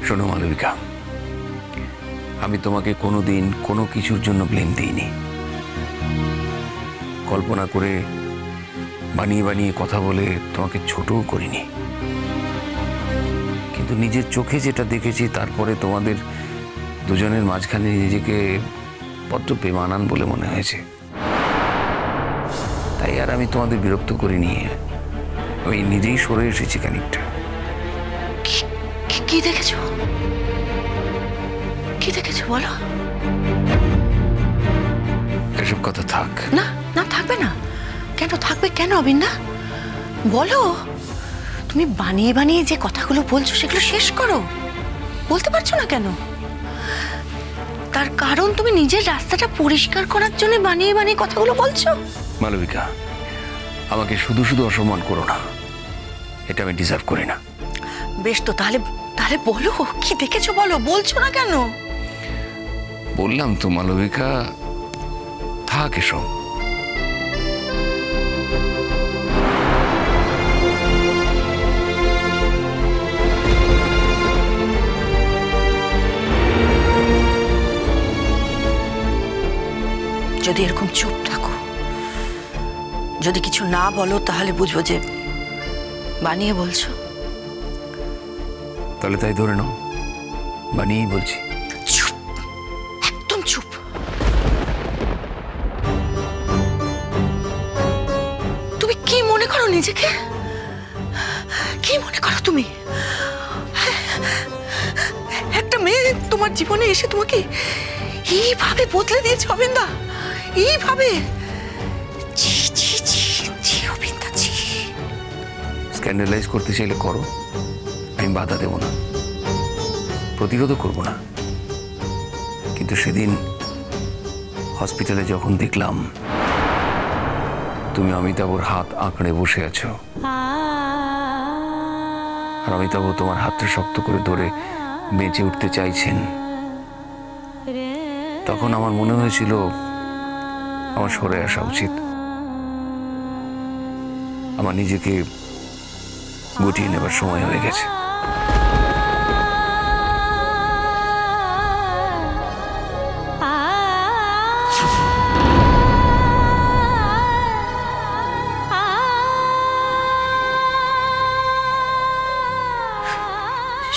শোনো মালবিকা, আমি তোমাকে কোনোদিন কোনো কিছুর জন্য ব্লেম দিইনি। কল্পনা করে বানিয়ে বানিয়ে কথা বলে তোমাকে ছোটও করিনি, কিন্তু নিজের চোখে যেটা দেখেছি তারপরে তোমাদের দুজনের মাঝখানে নিজেকে বড্ড বেমানান বলে মনে হয়েছে। তাই আর আমি তোমাদের বিরক্ত করিনি, আমি নিজেই সরে এসেছি খানিকটা। কি দেখেছো? কি দেখেছো বলো? এসব কথা থাক। না না, থাকবে না। কেন থাকবে? কেন অবিন্দা বলো। তুমি বানিয়ে বানিয়ে যে কথাগুলো বলছো সেগুলো শেষ করো। বলতে পারছো না কেন? তার কারণ তুমি নিজের রাস্তাটা পরিষ্কার করার জন্য বানিয়ে বানিয়ে কথাগুলো বলছো। মালবিকা, আমাকে শুধু শুধু অসম্মান করো না, এটা আমি ডিজার্ভ করি না। বেশ তো, তাহলে তাহলে বলো কি দেখেছো বলো। বলছো না কেন? বললাম তো মালবিকা, থাক এসব। যদি এরকম চুপ থাকো, যদি কিছু না বলো, তাহলে বুঝবো যে বানিয়ে বলছো। তাহলে তাই ধরে নাও, বানিয়েই বলছি। চুপ, একদম চুপ। তুমি কি মনে করো নিজেকে? কি মনে করো তুমি? একটা মেয়ে তোমার জীবনে এসে তোমাকে এইভাবে বদলে দিয়েছে অবিন্দা, এইভাবে? স্ক্যান্ডালাইজ করতে চাইলে করো, আমি বাধা দেব না, প্রতিরোধও করব না। কিন্তু সেদিন হসপিটালে যখন দেখলাম তুমি অমিতাভর হাত আঁকড়ে বসে আছো, আর অমিতাভ তোমার হাতটা শক্ত করে ধরে বেঁচে উঠতে চাইছেন, তখন আমার মনে হয়েছিল আমার সরে আসা উচিত। আমার নিজেকে গুটিয়ে নেবার সময় হয়ে গেছে।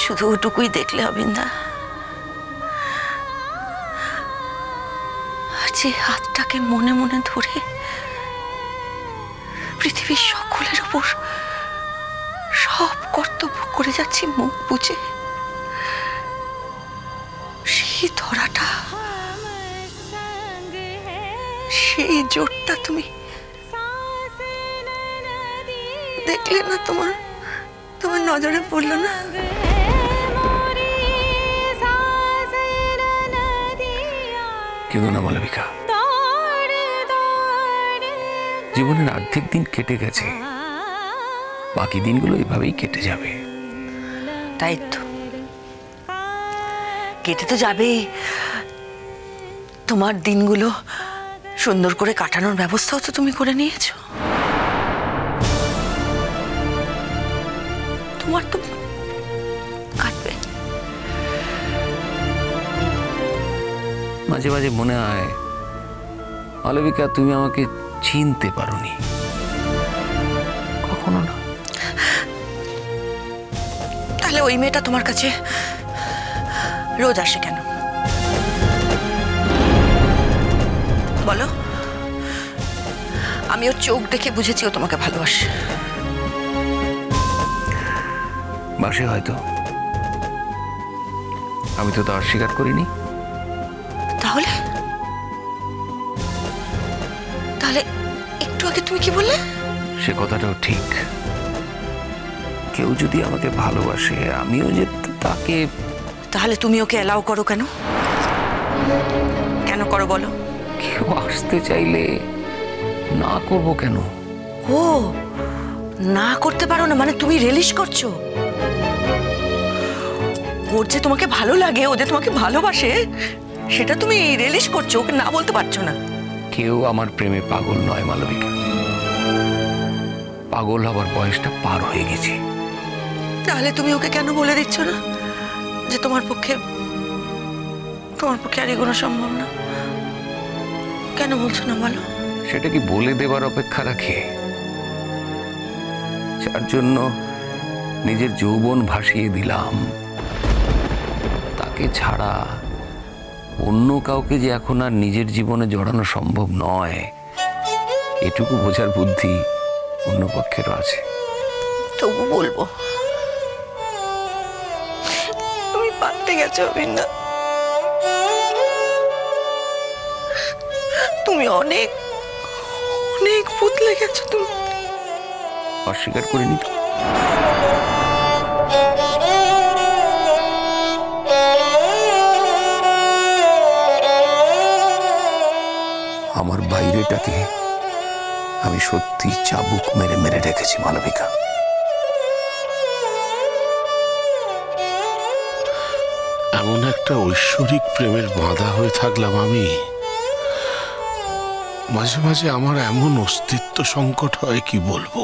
শুধু ওটুকুই দেখলে অবিন্দা, যে হাতটাকে মনে মনে ধরে পৃথিবীর সকলের উপর সব কর্তব্য করে যাচ্ছি মুখ বুঝে, সেই ধরাটা, সেই জোরটা তুমি দেখলে না? তোমার নজরে পড়লো না? কিন্তু না মালবিকা, জীবনের অর্ধেক দিন কেটে গেছে, বাকি দিনগুলো এভাবেই কেটে যাবে। তাই তো, কেটে তো যাবেই। তোমার দিনগুলো সুন্দর করে কাটানোর ব্যবস্থাও তো তুমি করে নিয়েছো। তোমার তো কাটবে। মাঝে মাঝে মনে হয় মালবিকা, তুমি আমাকে চিনতে পারোনি, কখনো না। তাহলে ওই মেয়েটা তোমার কাছে রোজ আসে কেন বলো? আমি ওর চোখ দেখে বুঝেছি ও তোমাকে ভালোবাসে। বাসে হয়তো, আমি তো তা অস্বীকার করিনি। তাহলে তাহলে একটু আগে তুমি কি বললে? সে কথাটাও ঠিক। কেউ যদি আমাকে ভালোবাসে, আমিও যে তাকে। তাহলে তুমি ওকে অ্যালাউ করো কেন? কেন করো বলো? কেউ আসতে চাইলে না করব কেন? ও, না করতে পারো না মানে তুমি রিলিজ করছো? ওর যে তোমাকে ভালো লাগে, ও যে তোমাকে ভালোবাসে, সেটা তুমি রিলিজ করছো, ওকে না বলতে পারছো না। কেউ আমার প্রেমে পাগল নয় মালবিকা, পাগল হবার বয়সটা পার হয়ে গেছে। তাহলে তুমি ওকে কেন বলে দিচ্ছ না যে তোমার পক্ষে আর এগোনো সম্ভব না? কেন বলছো না বলো? সেটা কি বলে দেবার অপেক্ষা রাখে? যার জন্য নিজের যৌবন ভাসিয়ে দিলাম, তাকে ছাড়া অন্য কাউকে যে এখন আর নিজের জীবনে জড়ানো সম্ভব নয়, এটুকু বোঝার বুদ্ধি অন্য পক্ষেরও আছে। তবু বলবো, তুমি পাল্টে গেছো অবিন্দা। তুমি অনেক অনেক বদলে গেছো। তুমি অস্বীকার করিনি তো। আমার বাইরেটাকে আমি সত্যি চাবুক মেরে মেরে রেখেছি মালবিকা। এমন একটা ঐশ্বরিক প্রেমের বাঁধা হয়ে থাকলাম আমি, মাঝে মাঝে আমার এমন অস্তিত্ব সংকট হয় কি বলবো।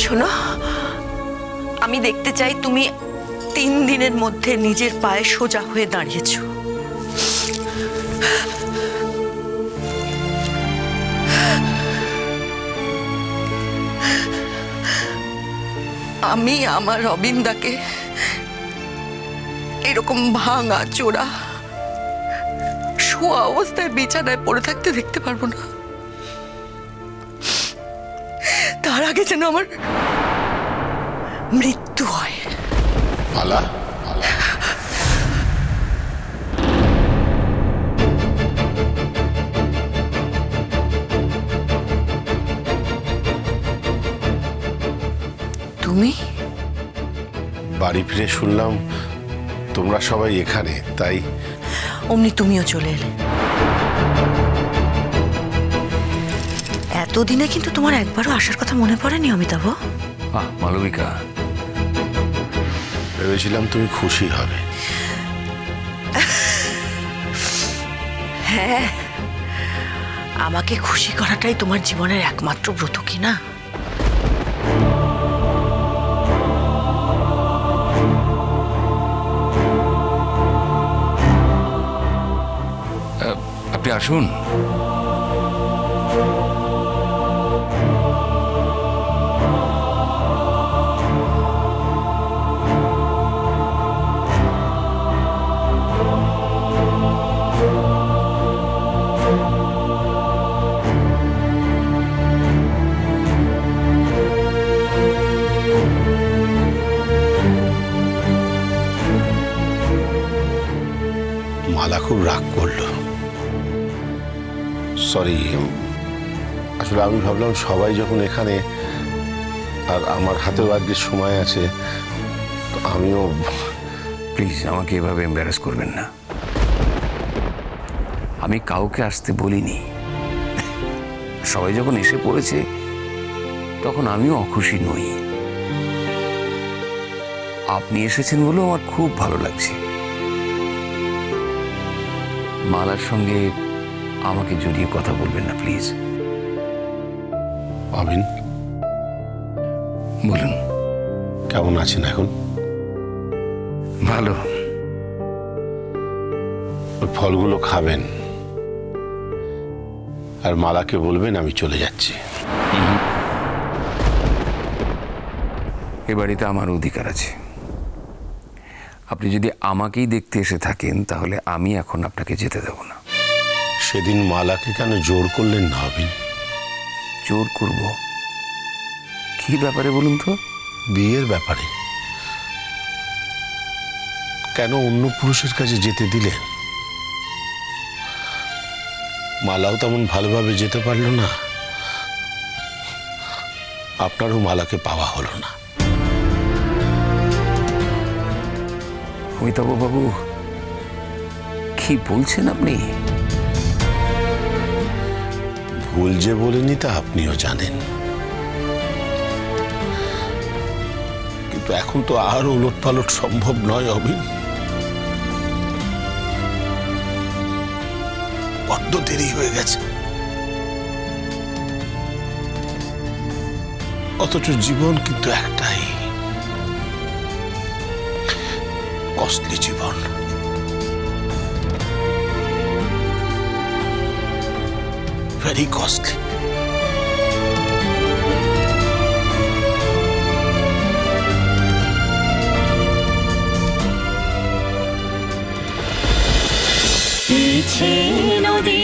শোনো, আমি দেখতে চাই তুমি 3 দিনের মধ্যে নিজের পায়ে সোজা হয়ে দাঁড়িয়েছো। আমি আমার অবিন্দাকে এরকম ভাঙা চোরা শোয়া অবস্থায় বিছানায় পড়ে থাকতে দেখতে পারবো না। তার আগে যেন আমার মৃত্যু হয়। মালা, তুমি বাড়ি ফিরে শুনলাম তোমরা সবাই এখানে, তাই অমনি তুমিও চলে এলে। এতদিনে কিন্তু তোমার একবারও আসার কথা মনে পড়েনি অমিতাভ? মালবিকা, ভেবেছিলাম তুমি খুশি হবে। হ্যাঁ, আমাকে খুশি করাটাই তোমার জীবনের একমাত্র ব্রত কি না? আপনি আসুন। মালা খুব রাগ করলো। সরি, আসলে আমি ভাবলাম সবাই যখন এখানে আর আমার হাতেও আজকে সময় আছে, তো আমিও। প্লিজ আমাকে এভাবে এম্বারাস করবেন না। আমি কাউকে আসতে বলিনি। সবাই যখন এসে পড়েছে তখন আমিও অখুশি নই। আপনি এসেছেন বলেও আমার খুব ভালো লাগছে। মালার সঙ্গে আমাকে জড়িয়ে কথা বলবেন না প্লিজ। অবিন, বলুন। কেমন আছেন এখন? ভালো। ওই ফলগুলো খাবেন আর মালাকে বলবেন আমি চলে যাচ্ছি। এ বাড়িতে আমার অধিকার আছে। আপনি যদি আমাকেই দেখতে এসে থাকেন তাহলে আমি এখন আপনাকে যেতে দেব না। সেদিন মালাকে কেন জোর করলেন না অবিন? জোর করব? কি ব্যাপারে বলুন তো? বিয়ের ব্যাপারে। কেন অন্য পুরুষের কাছে যেতে দিলেন? মালাও তেমন ভালোভাবে যেতে পারলো না, আপনারও মালাকে পাওয়া হলো না। অমিতাভ বাবু, কি বলছেন আপনি? ভুল যে বলেনি তা আপনিও জানেন, কিন্তু এখন তো আর ওলটপালট সম্ভব নয় অবিন। বড্ড দেরি হয়ে গেছে। অথচ জীবন কিন্তু একটাই, কস্টলি জীবন। Very costly. নদী